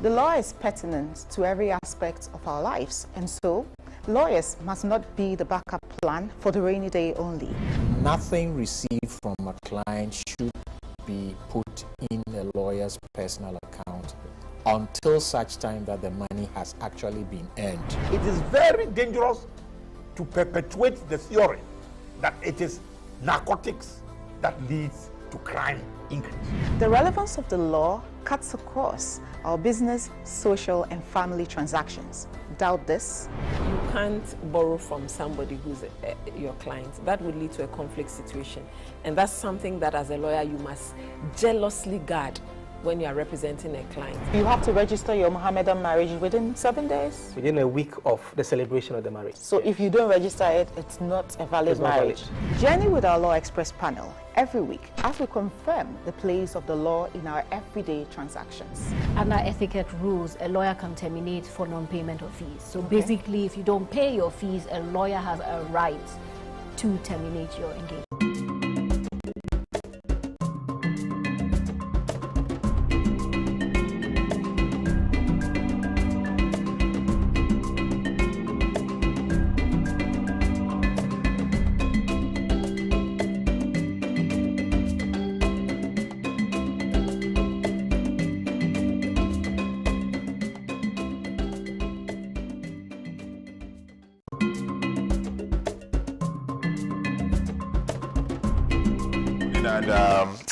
The law is pertinent to every aspect of our lives, and so lawyers must not be the backup plan for the rainy day only. Nothing received from a client should be put in a lawyer's personal account until such time that the money has actually been earned. It is very dangerous to perpetuate the theory that it is narcotics that leads to crime increase. The relevance of the law cuts across our business, social, and family transactions. Doubt this? You can't borrow from somebody who's your client. That would lead to a conflict situation. And that's something that as a lawyer you must jealously guard when you are representing a client. You have to register your Mohammedan marriage within 7 days? Within a week of the celebration of the marriage. So if you don't register it, it's not a valid marriage. Journey with our Law Express panel every week as we confirm the place of the law in our everyday transactions. Under etiquette rules, a lawyer can terminate for non-payment of fees. So basically, if you don't pay your fees, a lawyer has a right to terminate your engagement.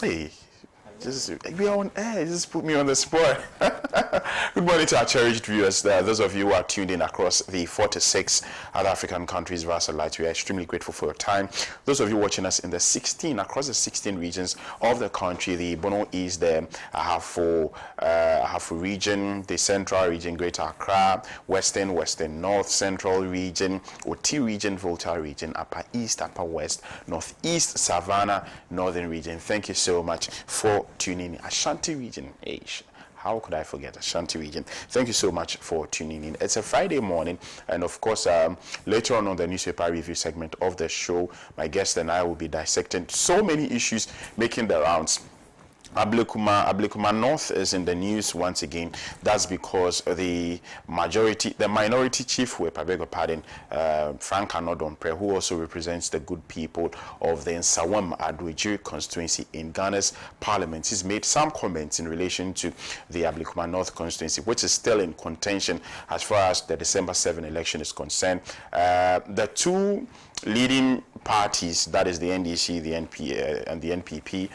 Hey, we are on air. Just put me on the spot. Good morning to our cherished viewers. Those of you who are tuned in across the 46 other African countries via satellite, we are extremely grateful for your time. Those of you watching us in the 16 across the 16 regions of the country, the Bono East, the Ahafo region, the Central region, Greater Accra, Western North, Central region, Oti region, Volta region, Upper East, Upper West, Northeast, Savannah, Northern region. Thank you so much for tuning in. Ashanti region, how could I forget Ashanti region? Thank you so much for tuning in. It's a Friday morning, and of course, later on the newspaper review segment of the show, my guest and I will be dissecting so many issues making the rounds. Agyekum North is in the news once again. That's because the minority chief whip, I beg your pardon, Frank Anodompre, who also represents the good people of the Nsawam Adwejiri constituency in Ghana's parliament, he's made some comments in relation to the Agyekum North constituency, which is still in contention as far as the December 7 election is concerned. The two leading parties, that is the NDC, the NP, and the NPP,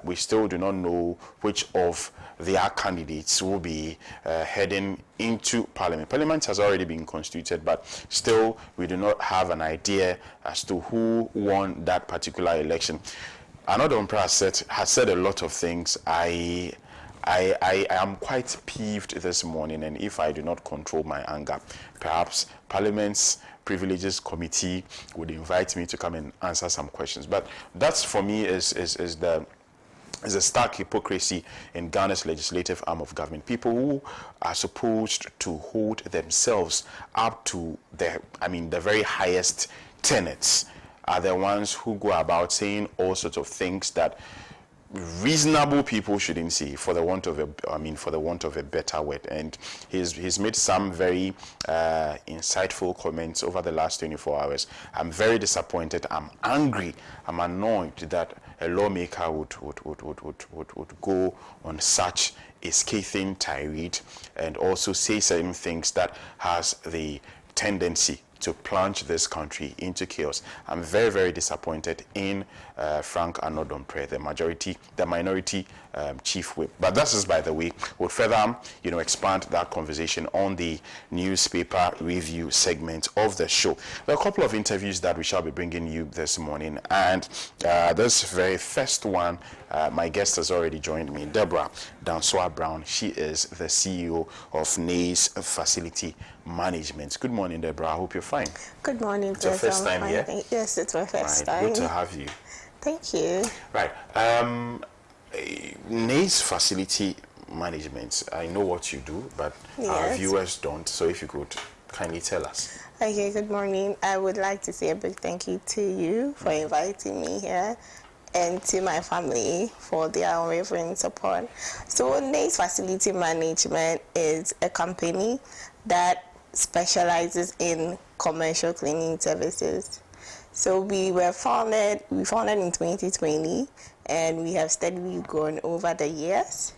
we still do not know which of their candidates will be heading into Parliament. Parliament has already been constituted, but still we do not have an idea as to who won that particular election. Anodompre has said a lot of things. I am quite peeved this morning, and if I do not control my anger, perhaps Parliament's Privileges Committee would invite me to come and answer some questions. But that's, for me, is a stark hypocrisy in Ghana's legislative arm of government. People who are supposed to hold themselves up to the very highest tenets are the ones who go about saying all sorts of things that reasonable people shouldn't see, for the want of a better word. And he's made some very insightful comments over the last 24 hours. I'm very disappointed. I'm angry. I'm annoyed that a lawmaker would go on such a scathing tirade and also say certain things that has the tendency to plunge this country into chaos. I'm very, very disappointed in Frank Anodompre, the minority chief whip. But this is, by the way, we'll further, expand that conversation on the newspaper review segment of the show. There are a couple of interviews that we shall be bringing you this morning, and this very first one, my guest has already joined me, Deborah Dansoa Brown. She is the CEO of NACE Facility Management. Good morning, Deborah. I hope you're fine. Good morning. It's your first time here? Yes, it's my first time. Good to have you. Thank you. Right. NACE Facility Management, I know what you do, but our viewers don't. So if you could kindly tell us. Okay, good morning. I would like to say a big thank you to you for inviting me here. and to my family for their unwavering support. So Nate's Facility Management is a company that specializes in commercial cleaning services. So we founded in 2020, and we have steadily grown over the years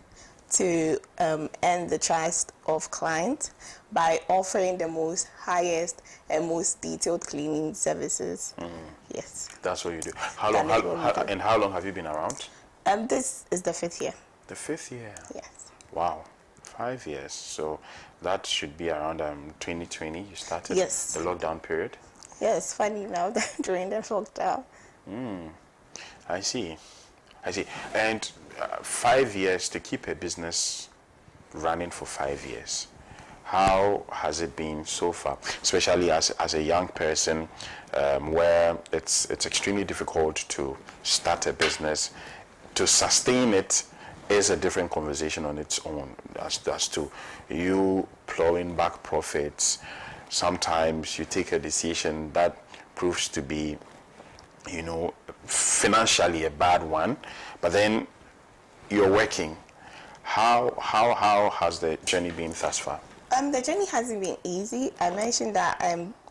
to earn the trust of clients by offering the most highest and most detailed cleaning services. Yes. That's what you do. How long have you been around? This is the 5th year. The 5th year? Yes. Wow. 5 years. So that should be around 2020 you started? Yes. The lockdown period? Yes, funny now that during the lockdown. I see. And 5 years to keep a business running for 5 years. How has it been so far, especially as a young person, where it's extremely difficult to start a business? To sustain it is a different conversation on its own, as to you plowing back profits. Sometimes you take a decision that proves to be, financially a bad one, but then you're working. How has the journey been thus far? The journey hasn't been easy. I mentioned that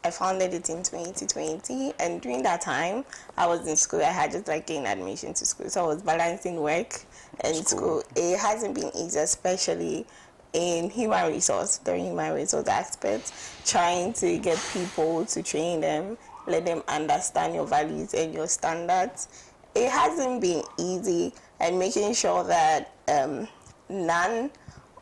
I founded it in 2020, and during that time, I was in school. I had just gained admission to school, so I was balancing work and school. It hasn't been easy, especially in the human resource aspect, trying to get people to train them, let them understand your values and your standards. It hasn't been easy, and making sure that none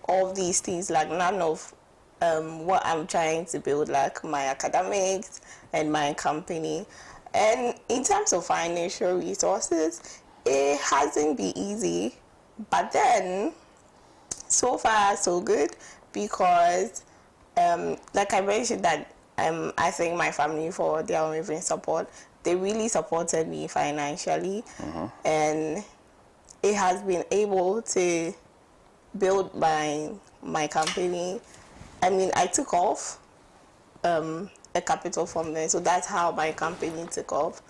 of these things, none of what I'm trying to build, my academics and my company. And in terms of financial resources, it hasn't been easy, but then so far so good, because like I mentioned that I thank my family for their unwavering support. They really supported me financially, and it has been able to build my company. I mean, I took off a capital from there, so that's how my company took off,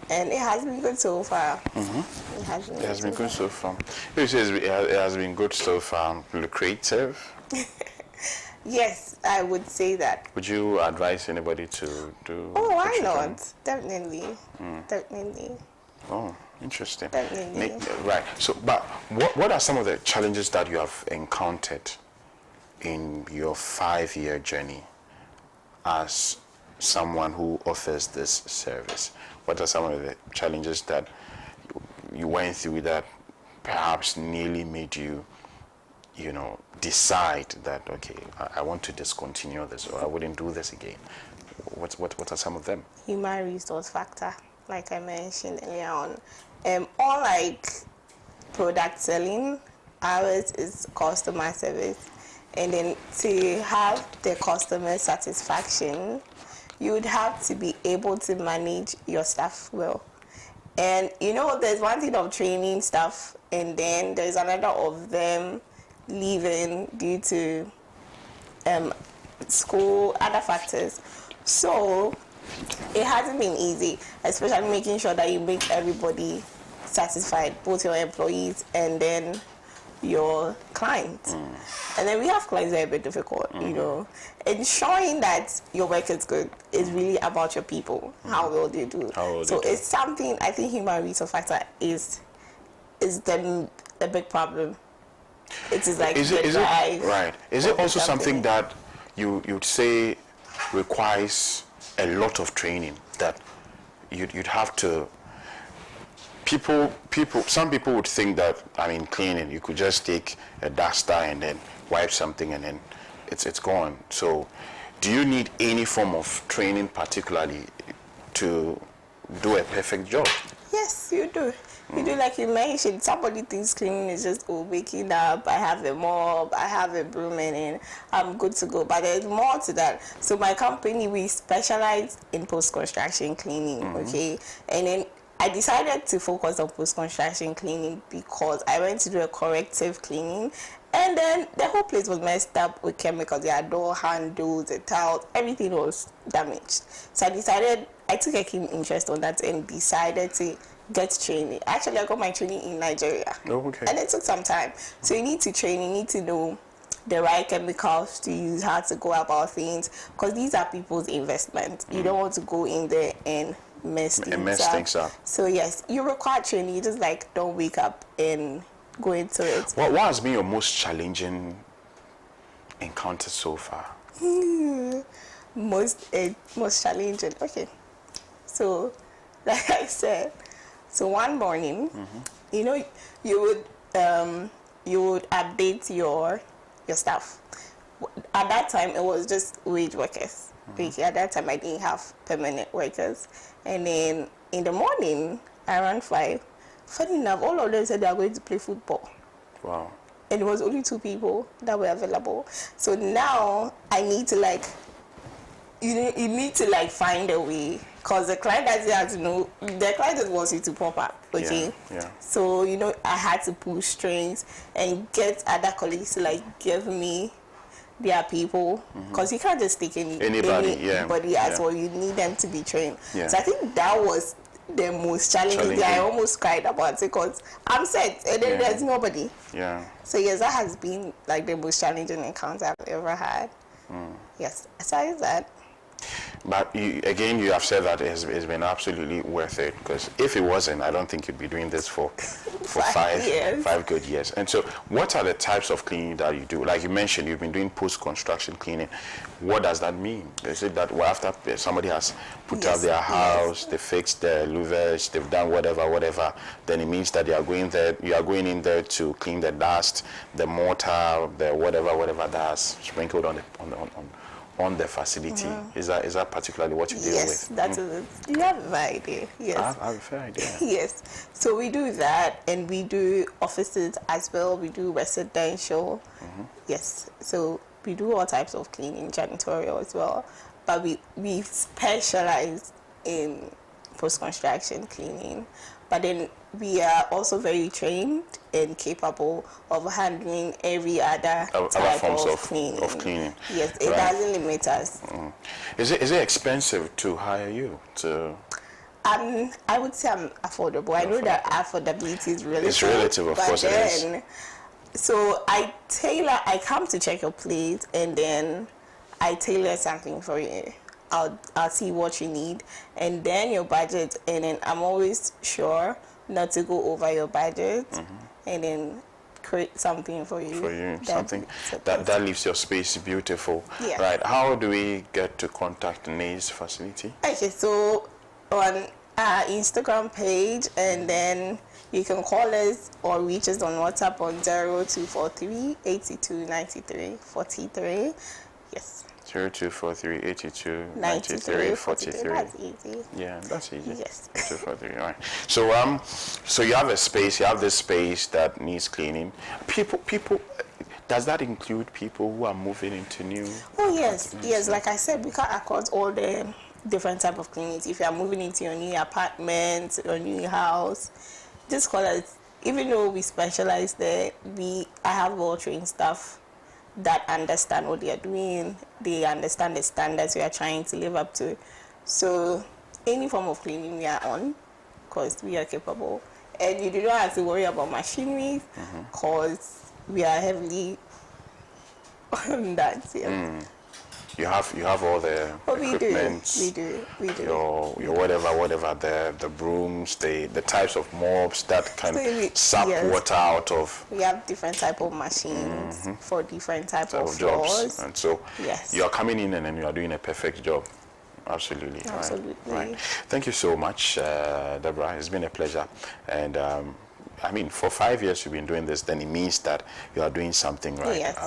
and it has been good so far. It has been good so far. It has been good so far. Lucrative? Yes, I would say that. Would you advise anybody to do? Oh, why not? Definitely. Definitely. Oh, interesting. Definitely. Right. So, but what are some of the challenges that you have encountered in your 5-year journey as someone who offers this service? What are some of the challenges that you went through that perhaps nearly made you, decide that, okay, I want to discontinue this, or I wouldn't do this again? What are some of them? Human resource factor, like I mentioned earlier on. Unlike product selling, ours is customer service. And then to have the customer satisfaction, you would have to be able to manage your staff well. And there's one thing of training staff, and then there's another of them leaving due to school, other factors. So it hasn't been easy, especially making sure that you make everybody satisfied, both your employees and then your clients. And then we have clients that are a bit difficult, ensuring that your work is good is really about your people, how well they do. It's something, I think human resource factor is the big problem. It is right. Is it also something that you'd say requires a lot of training, that you'd have to? Some people would think that, cleaning, you could just take a duster and then wipe something and then it's gone. So do you need any form of training particularly to do a perfect job? Yes, you do. You do, like you mentioned. Somebody thinks cleaning is just waking up, I have a mop, I have a broom, and I'm good to go. But there's more to that. So my company, we specialize in post-construction cleaning, okay? And then I decided to focus on post-construction cleaning because I went to do a corrective cleaning, and then the whole place was messed up with chemicals. There are door handles, the tiles, everything was damaged. So I took a keen interest on that and decided to get training. Actually, I got my training in Nigeria. Oh, okay. And it took some time. So you need to train, you need to know the right chemicals to use, how to go about things, because these are people's investment. You don't want to go in there and mess things up. So yes, you require training. You just like don't wake up and go into it. What has been your most challenging encounter so far? Most challenging. Okay, so like I said, so one morning, you know, you would update your stuff. At that time, it was just wage workers. Okay, at that time, I didn't have permanent workers. And then in the morning, around 5, funny enough, all of them said they are going to play football. Wow. And it was only 2 people that were available. So now I need to like, you need to like find a way, because the client doesn't have to know, the client just wants you to pop up, okay? Yeah. So, you know, I had to push strings and get other colleagues to like give me their people, because you can't just take anybody as well. You need them to be trained. Yeah. So I think that was the most challenging. I almost cried about it because I'm set and then there's nobody. Yeah. So yes, that has been like the most challenging encounter I've ever had. Yes, aside that. But you have said that it's been absolutely worth it, because if it wasn't, I don't think you'd be doing this for 5 good years. And so what are the types of cleaning that you do? Like you mentioned, you've been doing post-construction cleaning. What does that mean? Is it that after somebody has put out their house, they fixed the louvers, they've done whatever, then it means that you are going in there to clean the dust, the mortar, the whatever that's sprinkled on the facility? Is that particularly what you deal with? Yes, that is it. You have an idea. Yes. I have a fair idea. Yes. So we do that, and we do offices as well. We do residential. Yes. So we do all types of cleaning, janitorial as well. But we specialize in post-construction cleaning. But then we are also very trained and capable of handling every other type forms of cleaning. Yes, it doesn't limit us. Is it expensive to hire you? I would say I'm affordable. I know that affordability is relative. It's relative, of course it is. So I come to check your plate, and then I tailor something for you. I'll see what you need, and then your budget, and then I'm always sure not to go over your budget, and then create something for you. Something that leaves your space beautiful. Yeah. Right. How do we get to contact Nay's facility? Okay, so on our Instagram page, and then you can call us or reach us on WhatsApp on 0243 82 93 43. Yes. 0243 82 93 43. That's easy. Yeah, that's easy. Yes. 0243. All right. So you have a space. You have this space that needs cleaning. People. Does that include people who are moving into new? Oh yes, yes. Like I said, we cut across all the different type of cleanings. If you are moving into your new apartment or new house, just call us. Even though we specialize there, I have well-trained staff that understand what they are doing. They understand the standards we are trying to live up to. So any form of cleaning we are on, because we are capable. And you do not have to worry about machinery, because we are heavily on that. Yes. You have all the equipment. We do. Your whatever the brooms, the types of mops that can sap water out of. We have different type of machines for different type of floors. And so you are coming in and then you are doing a perfect job. Absolutely. Right. Thank you so much, Deborah. It's been a pleasure. And I mean, for 5 years you've been doing this, then it means that you are doing something right. Yes,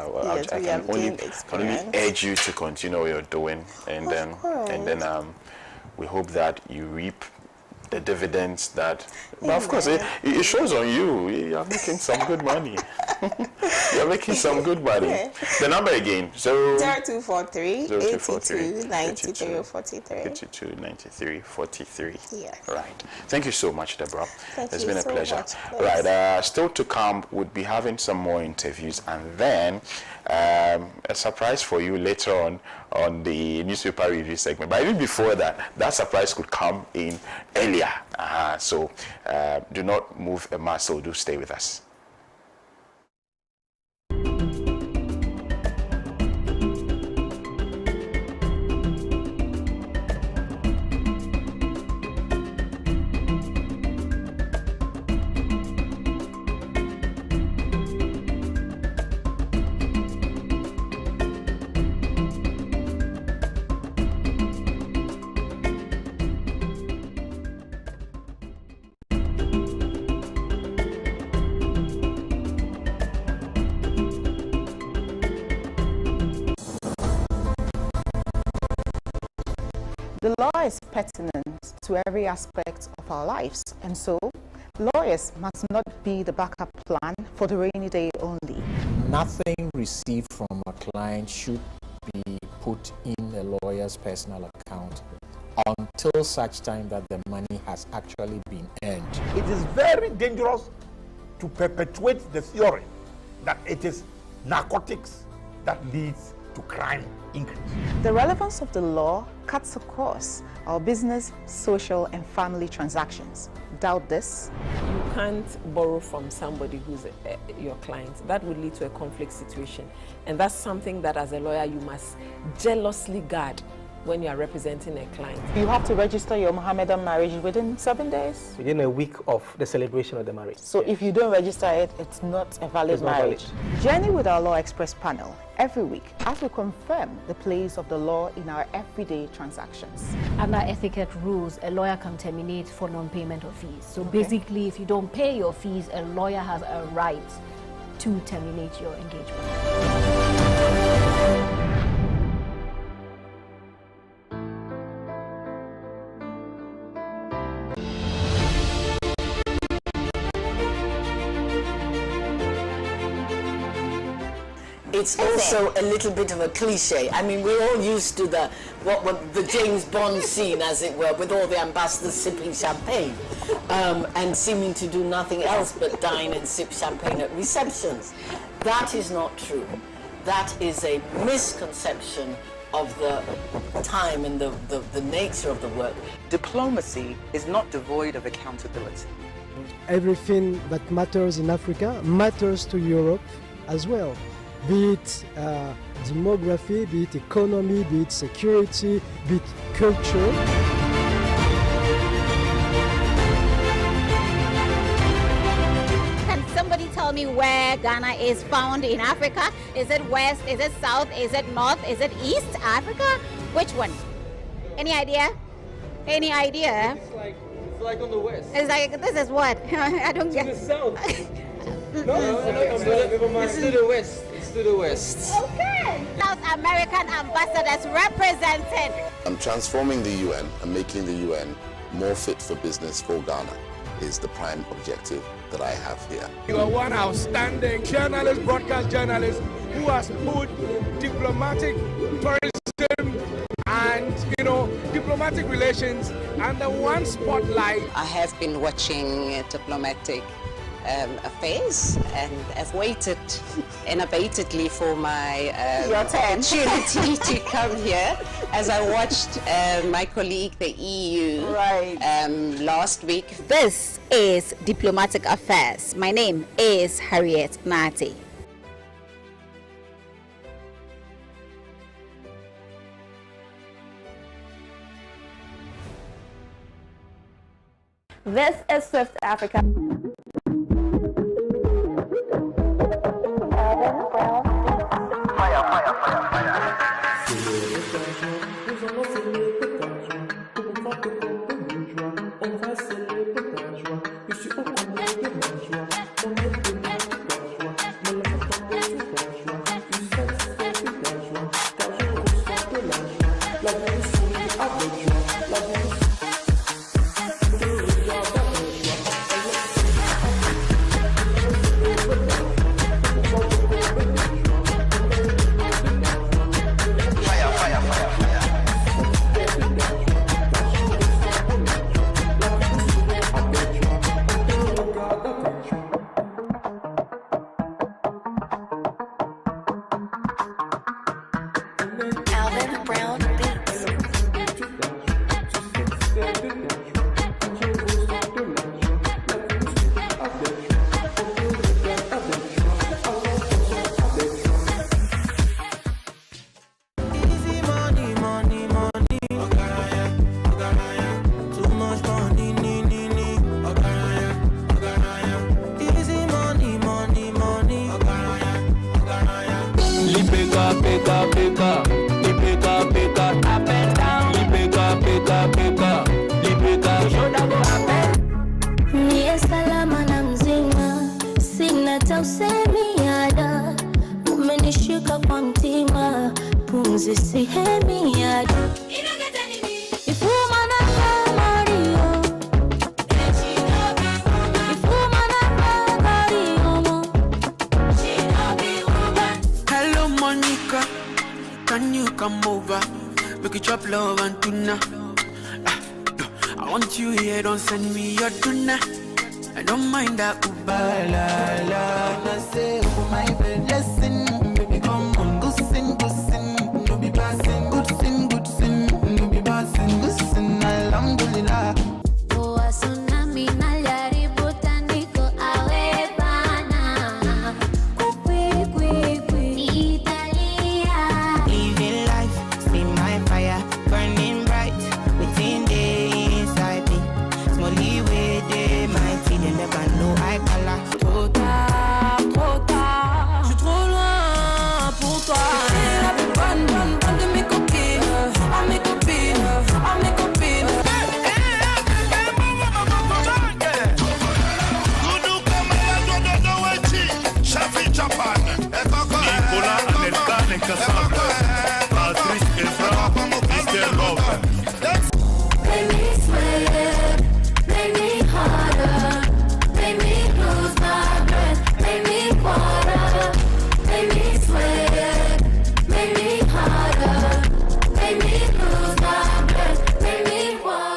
I can only urge you to continue what you're doing, and then we hope that you reap the dividends that. But of course, it shows on you. You are making some good money. You're making some good money. The number again, 0243 82 93 43. 82 93 43. Yes. Right. Thank you so much, Deborah. It's been a so pleasure. Much. Right. Still to come, we'll be having some more interviews, and then a surprise for you later on the newspaper review segment. But even before that surprise could come in earlier. So do not move a muscle. Do stay with us. The law is pertinent to every aspect of our lives, and so lawyers must not be the backup plan for the rainy day only. Nothing received from a client should be put in a lawyer's personal account until such time that the money has actually been earned. It is very dangerous to perpetuate the theory that it is narcotics that leads to crime increase. The relevance of the law cuts across our business, social, and family transactions. Doubt this? You can't borrow from somebody who's your client. That would lead to a conflict situation. And that's something that as a lawyer you must jealously guard when you are representing a client. You have to register your Mohammedan marriage within 7 days? Within a week of the celebration of the marriage. So if you don't register it, it's not a valid marriage. Journey with our Law Express panel every week as we confirm the place of the law in our everyday transactions. Under etiquette rules, a lawyer can terminate for non-payment of fees. So basically, if you don't pay your fees, a lawyer has a right to terminate your engagement. It's also a little bit of a cliche. I mean, we're all used to the James Bond scene, as it were, with all the ambassadors sipping champagne and seeming to do nothing else but dine and sip champagne at receptions. That is not true. That is a misconception of the time and the nature of the work. Diplomacy is not devoid of accountability. Everything that matters in Africa matters to Europe as well. Be it demography, be it economy, be it security, be it culture. Can somebody tell me where Ghana is found in Africa? Is it west? Is it south? Is it north? Is it east Africa? Which one? Any idea? Any idea? It's like on the west. It's like, this is what? I don't get. To the south. It's to the west. To the west. Okay. South American ambassadors represented. I'm transforming the UN and making the UN more fit for business for Ghana is the prime objective that I have here. You are one outstanding journalist, broadcast journalist, who has put diplomatic tourism and, diplomatic relations under one spotlight. I have been watching diplomatic affairs, and I've waited unabatedly for my opportunity to come here as I watched my colleague, the EU, last week. This is Diplomatic Affairs. My name is Harriet Nati. This is Swift Africa. up and down. Shoulda go up and Ni salama na mzima, sina tausemi ada, umenishika kwa mtima, pumzi sihemi ada. Hello Monica, can you come over? We could chop love and tuna. I want you here, don't send me your tuna. I don't mind that Uber. I say, oh my blessing, baby come on, good sin, no be passing, good sin, no be passing, good sin, alhamdulillah. Oh, tsunami najaribu tandiko awe bana. Kwi, Italia. Living life, see my fire burning bright within the inside me. Smally way they mighty, they never know I color. Trop tard, je suis trop loin pour toi. T'es la plus bonne de mes copines, à mes copines, à mes copines. Make me sweat, make me harder, make me lose my breath, make me water, make me sweat, make me harder, make me lose my breath, make me water.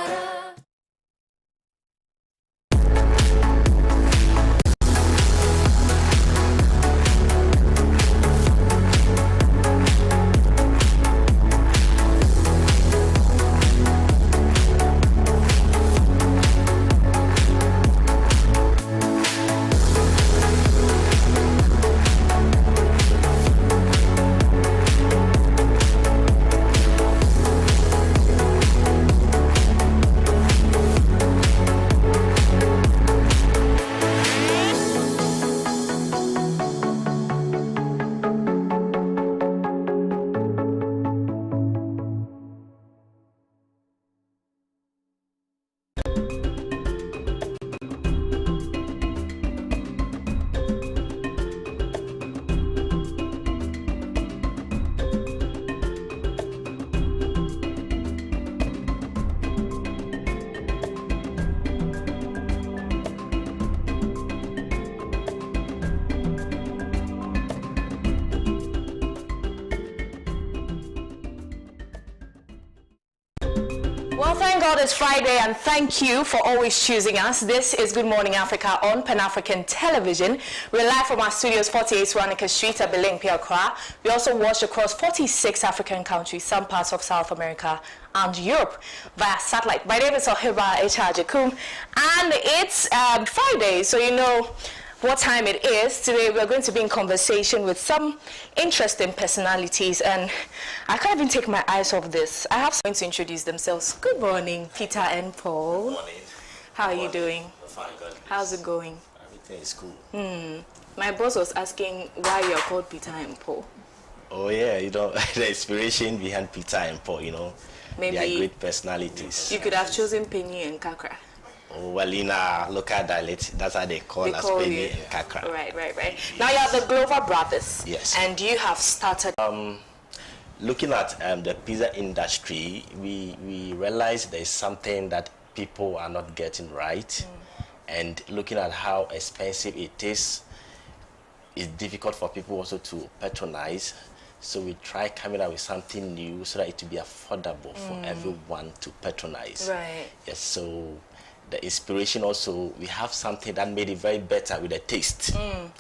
Well, thank God it's Friday, and thank you for always choosing us. This is Good Morning Africa on Pan-African Television. We're live from our studios, 48 Swanika Street at Beling, Accra. We also watch across 46 African countries, some parts of South America and Europe via satellite. My name is Oheemaa Agyekum, and it's Friday, so you know what time it is. Today we're going to be in conversation with some interesting personalities, and I can't even take my eyes off this. I have someone to introduce themselves. Good morning, Peter and Paul. Good morning. How are you doing? I'm fine, good. How's it going? Everything is cool. My boss was asking why you're called Peter and Paul. Oh yeah, you know, the inspiration behind Peter and Paul, you know, Maybe they are great personalities. You could have chosen Penny and Kakra. Oh, well, in a local dialect, that's how they call us, Penny and Kakra. Right. Now you have the Glover brothers. Yes. And you have started. Looking at the pizza industry, we realize there's something that people are not getting right. And looking at how expensive it is, it's difficult for people also to patronize. So we try coming up with something new so that it will be affordable for everyone to patronize. Right. Yes, so the inspiration also, we have something that made it very better with the taste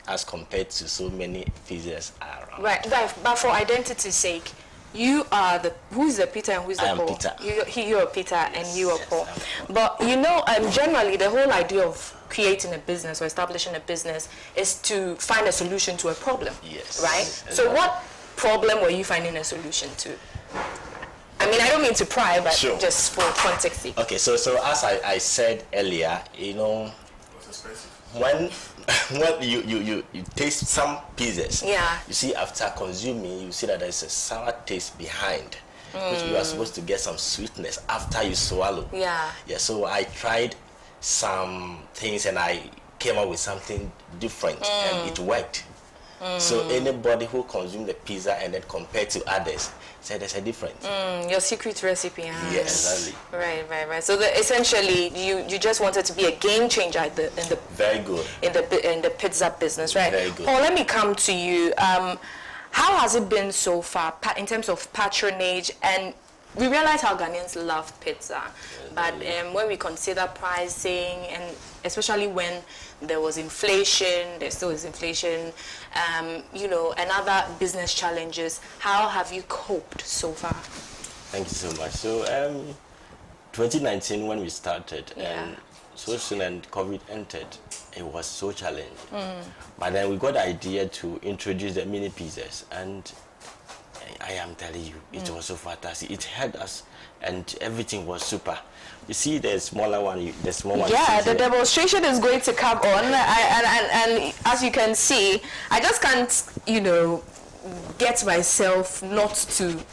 as compared to so many pizzas around. Right, but for identity's sake, you are who's the Peter and who's the Paul? Peter. You're Peter and you are Paul. But you know, generally the whole idea of creating a business or establishing a business is to find a solution to a problem. Yes. Right? Exactly. So what problem were you finding a solution to? I mean, I don't mean to pry, but sure. Just for context sake. Okay, so as I said earlier, you know, when when you taste some pizzas, yeah, you see after consuming, you see that there's a sour taste behind, which you are supposed to get some sweetness after you swallow. Yeah. Yeah. So I tried some things and I came up with something different, and it worked. So anybody who consumed the pizza and then compared to others said there's a difference. Your secret recipe. Yes, exactly. Right. So essentially, you just wanted to be a game changer in the very good in the pizza business, right? Very good. Paul, let me come to you. How has it been so far in terms of patronage? And we realize how Ghanaians love pizza, but when we consider pricing, and especially when there was inflation, there still is inflation, and other business challenges, how have you coped so far? Thank you so much. So 2019 when we started, and so soon and COVID entered, it was so challenging. But then we got the idea to introduce the mini pizzas, and I am telling you, it was so fantastic. It helped us, and everything was super. You see the smaller one, the small one. Yeah, the demonstration is going to come on, and as you can see, I just can't, get myself not to.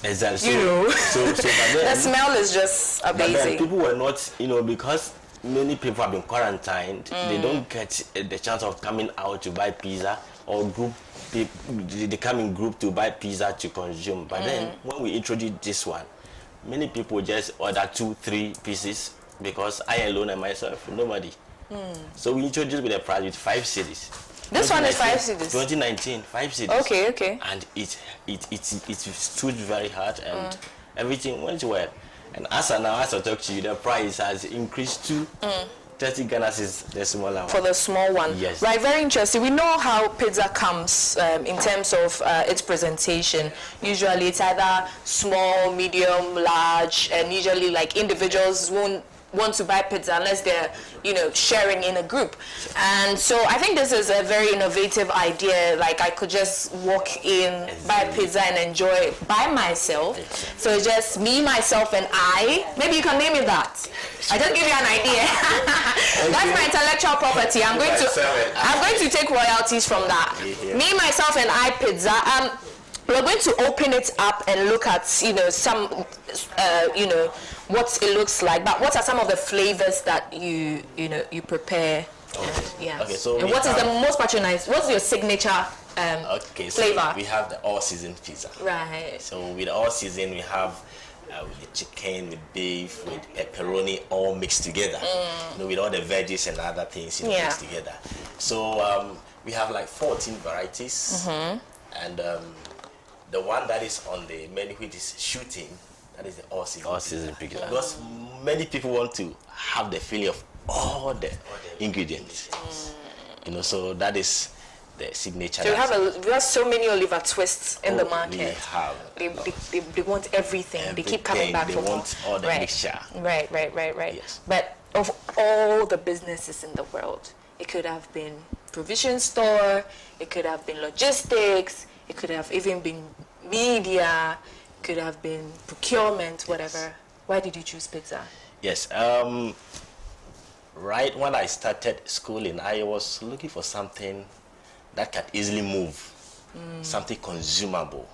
Exactly. So the smell is just amazing. But then people were not, because many people have been quarantined, they don't get the chance of coming out to buy pizza, or they come in group to buy pizza to consume. But then when we introduced this one, many people just order 2-3 pieces, because I alone and myself, nobody. So we introduced with a price with 5 cities. This one is 5 cities. 2019, 5 cities. Okay. And it stood very hard, and everything went well. And as I talk to you, the price has increased to 30 Ghana is the smaller one. For the small one. Yes. Right, very interesting. We know how pizza comes in terms of its presentation. Usually it's either small, medium, large, and usually like individuals won't want to buy pizza unless they're sharing in a group. And so I think this is a very innovative idea. Like I could just walk in, buy pizza and enjoy it by myself. So it's just me, myself, and I. Maybe you can name it that. I just give you an idea. That's my intellectual property. I'm going to take royalties from that. Me, myself, and I pizza. We're going to open it up and look at some what it looks like. But what are some of the flavors that you prepare? Okay, so and what is the most patronized? What's your signature flavor? So we have the all-season pizza. Right. So with all-season, we have with chicken, with beef, with pepperoni, all mixed together. With all the veggies and other things mixed together. So we have like 14 varieties, and the one that is on the menu, which is shooting, that is the all-season pizza. Because many people want to have the feeling of all the ingredients. So that is the signature. So we have so many Oliver twists in the market. We have. They want everything. They keep coming back. They want all the mixture. Right. Yes. But of all the businesses in the world, it could have been provision store, it could have been logistics, it could have even been media, it could have been procurement, whatever. Why did you choose pizza? Yes. Right when I started schooling, I was looking for something that can easily move, something consumable.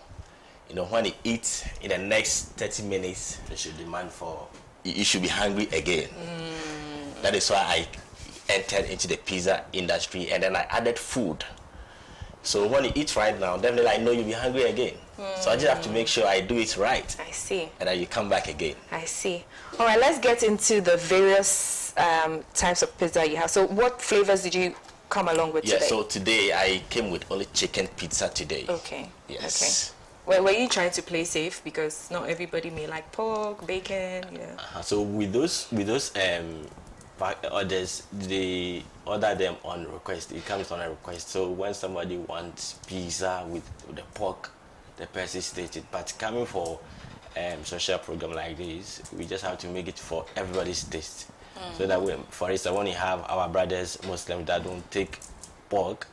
When you eat in the next 30 minutes, you should demand for, you should be hungry again. That is why I entered into the pizza industry, and then I added food. So when you eat right now, definitely I know you'll be hungry again. So I just have to make sure I do it right. I see. And then you come back again. I see. All right, let's get into the various types of pizza you have. So what flavors did you come along with today? So today I came with only chicken pizza today. Okay. Yes. Okay. Were you trying to play safe, because not everybody may like pork, bacon, So with those orders, they order them on request. It comes on a request. So when somebody wants pizza with the pork, the person states it. But coming for social program like this, we just have to make it for everybody's taste. So that for instance, when you have our brothers Muslims that don't take pork,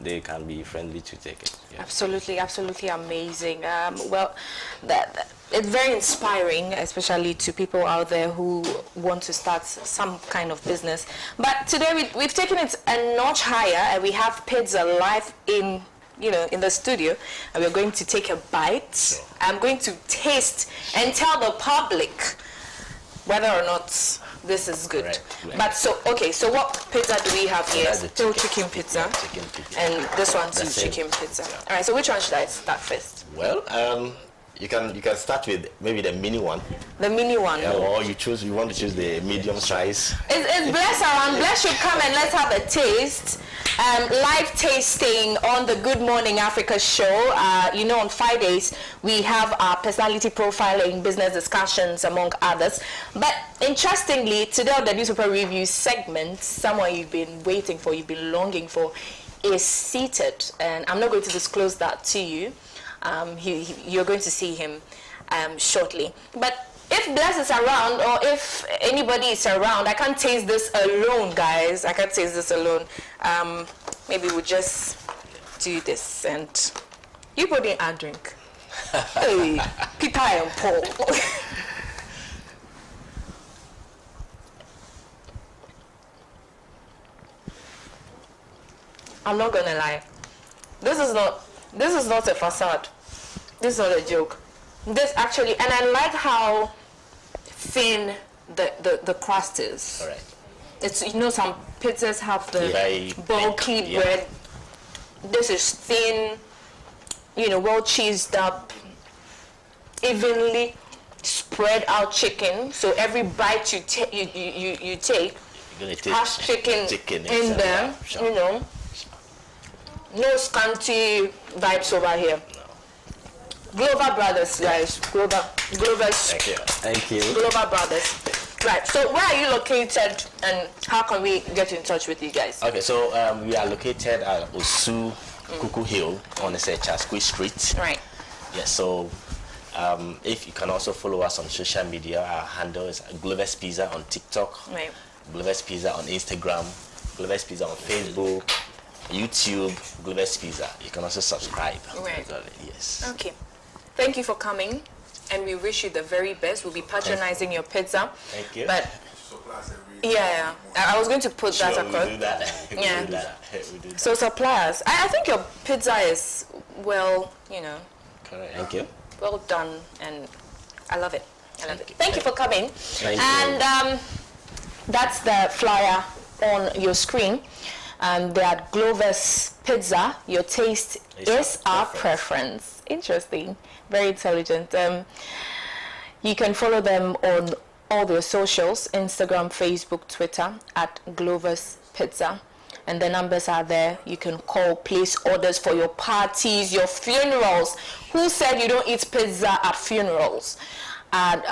they can be friendly to take it. Yeah. Absolutely, absolutely amazing. Well, it's very inspiring, especially to people out there who want to start some kind of business. But today we've taken it a notch higher, and we have pizza live in the studio, and we're going to take a bite. Sure. I'm going to taste and tell the public whether or not this is good. Right. But so what pizza do we have here? Still chicken pizza. Yeah, chicken pizza. And this one too, chicken pizza. Yeah. All right, so which one should I start first? Well, you can start with maybe the mini one. The mini one. Yeah, or you want to choose the medium size. It's Bless around. Bless should come and let's have a taste. Live tasting on the Good Morning Africa show. On Fridays we have our personality profiling, business discussions, among others. But interestingly, today on the newspaper review segment, someone you've been waiting for, you've been longing for, is seated, and I'm not going to disclose that to you. You're going to see him shortly. But if Bless is around, or if anybody is around, I can't taste this alone, guys. I can't taste this alone. Maybe we'll just do this, and you put in our drink. Hey, Peter and Paul. I'm not gonna lie. This is not a facade. This is not a joke. This actually, and I like how thin the crust is. All right. It's some pizzas have the bulky bread. This is thin, well cheesed up, evenly spread out chicken. So every bite you take has chicken in there. Sure. No scanty vibes over here. Glover Brothers, guys. Glover's. Thank you. Glover Brothers. Right. So where are you located, and how can we get in touch with you guys? Okay. So we are located at Osu Kuku Hill on the Chaskui Street. Right. Yes. So if you can also follow us on social media, our handle is Glover's Pizza on TikTok. Right. Glover's Pizza on Instagram. Glover's Pizza on Facebook. YouTube, Glover's Pizza. You can also subscribe. Right. Yes. Okay. Thank you for coming, and we wish you the very best. We'll be patronizing your pizza. Thank you. But yeah, I was going to put that across. We do that. Yeah. We do that. So suppliers, I think your pizza is well, Correct. Thank you. well done, and I love it. Thank you for coming. Thank you. And that's the flyer on your screen. They are Glover's Pizza. Your taste is our preference. Interesting. Very intelligent. You can follow them on all their socials, Instagram, Facebook, Twitter, at Glover's Pizza. And the numbers are there. You can call, place orders for your parties, your funerals. Who said you don't eat pizza at funerals? At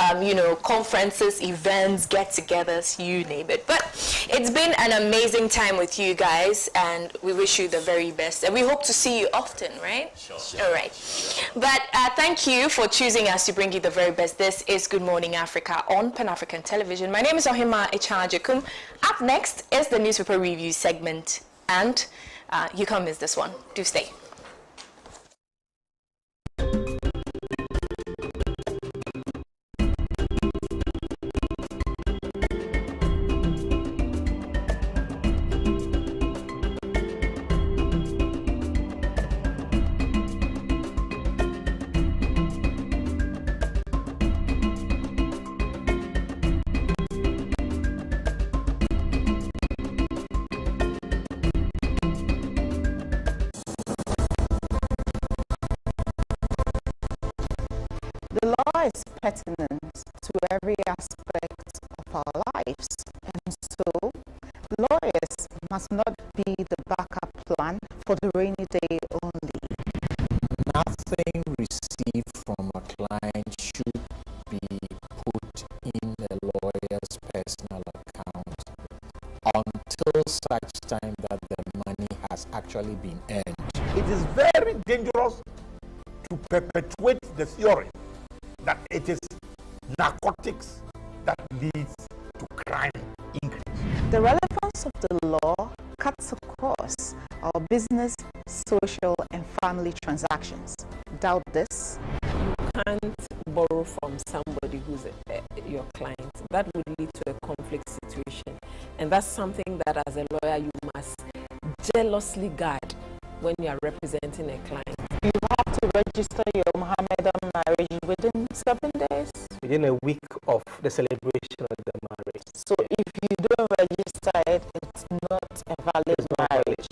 conferences, events, get-togethers, you name it. But it's been an amazing time with you guys, and we wish you the very best. And we hope to see you often, right? Sure. All right. But thank you for choosing us to bring you the very best. This is Good Morning Africa on Pan-African Television. My name is Oheemaa Agyekum. Up next is the newspaper review segment, and you can't miss this one. Do stay. Is pertinent to every aspect of our lives, and so lawyers must not be the backup plan for the rainy day only. Nothing received from a client should be put in a lawyer's personal account until such time that the money has actually been earned. It is very dangerous to perpetuate the theory that it is narcotics that leads to crime increase. The relevance of the law cuts across our business, social, and family transactions. Doubt this? You can't borrow from somebody who's your client. That would lead to a conflict situation. And that's something that as a lawyer you must jealously guard when you are representing a client. You have to register your Mohammedan marriage within 7 days? Within a week of the celebration of the marriage. So if you don't register it, it's not a valid marriage.